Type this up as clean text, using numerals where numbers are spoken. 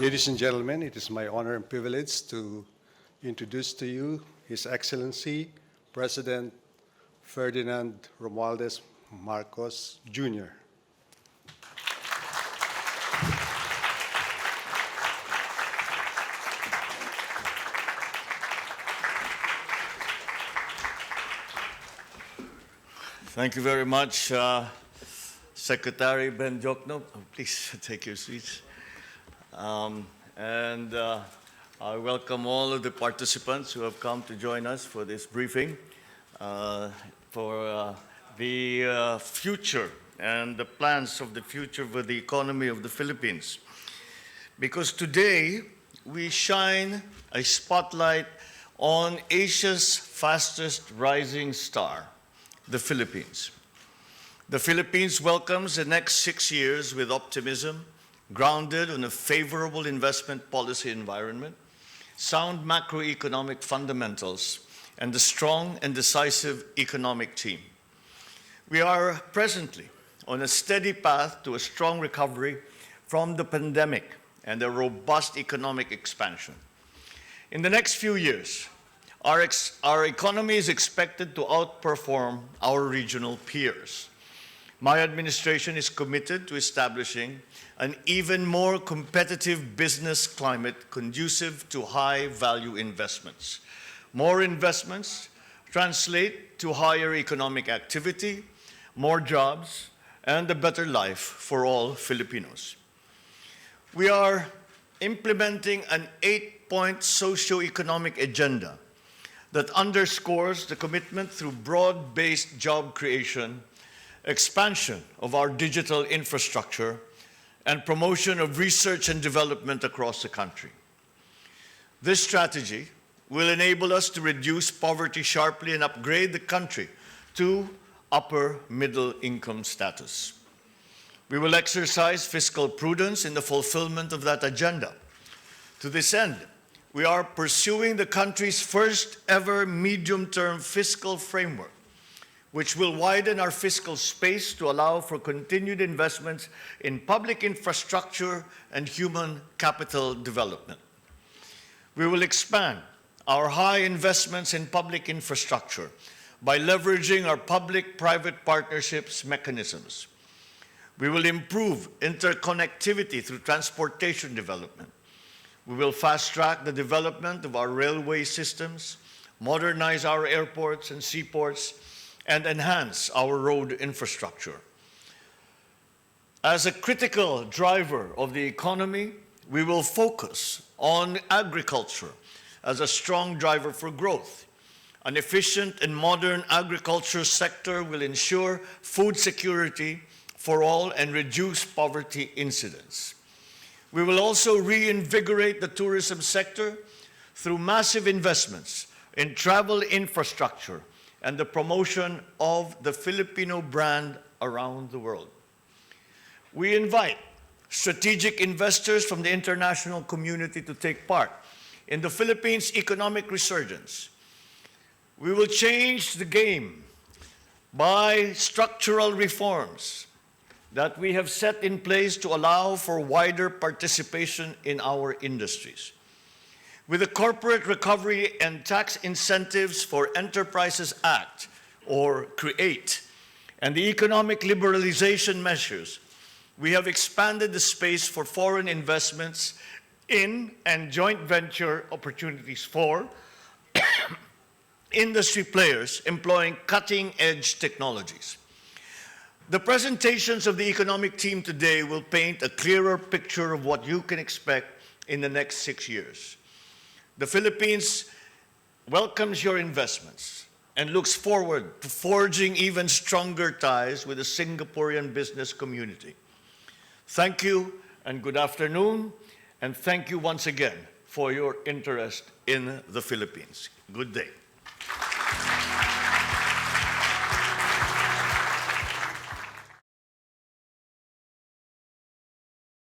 Ladies and gentlemen, it is my honor and privilege to introduce to you His Excellency President Ferdinand Marcos Jr. Thank you very much, Secretary Ben Jokno. Please take your seats. I welcome all of the participants who have come to join us for this briefing for the future and the plans of the future for the economy of the Philippines. Because today we shine a spotlight on Asia's fastest rising star, the Philippines. The Philippines welcomes the next 6 years with optimism, grounded on a favorable investment policy environment, sound macroeconomic fundamentals, and a strong and decisive economic team. We are presently on a steady path to a strong recovery from the pandemic and a robust economic expansion. In the next few years, our economy is expected to outperform our regional peers. My administration is committed to establishing an even more competitive business climate conducive to high-value investments. More investments translate to higher economic activity, more jobs, and a better life for all Filipinos. We are implementing an 8-point socioeconomic agenda that underscores the commitment through broad-based job creation, expansion of our digital infrastructure, and promotion of research and development across the country. This strategy will enable us to reduce poverty sharply and upgrade the country to upper middle income status. We will exercise fiscal prudence in the fulfillment of that agenda. To this end, we are pursuing the country's first ever medium-term fiscal framework, which will widen our fiscal space to allow for continued investments in public infrastructure and human capital development. We will expand our high investments in public infrastructure by leveraging our public-private partnerships mechanisms. We will improve interconnectivity through transportation development. We will fast-track the development of our railway systems, modernize our airports and seaports, and enhance our road infrastructure. As a critical driver of the economy, we will focus on agriculture as a strong driver for growth. An efficient and modern agriculture sector will ensure food security for all and reduce poverty incidence. We will also reinvigorate the tourism sector through massive investments in travel infrastructure and the promotion of the Filipino brand around the world. We invite strategic investors from the international community to take part in the Philippines' economic resurgence. We will change the game by structural reforms that we have set in place to allow for wider participation in our industries. With the Corporate Recovery and Tax Incentives for Enterprises Act, or CREATE, and the economic liberalization measures, we have expanded the space for foreign investments in and joint venture opportunities for industry players employing cutting-edge technologies. The presentations of the economic team today will paint a clearer picture of what you can expect in the next 6 years. The Philippines welcomes your investments and looks forward to forging even stronger ties with the Singaporean business community. Thank you and good afternoon, and thank you once again for your interest in the Philippines. Good day.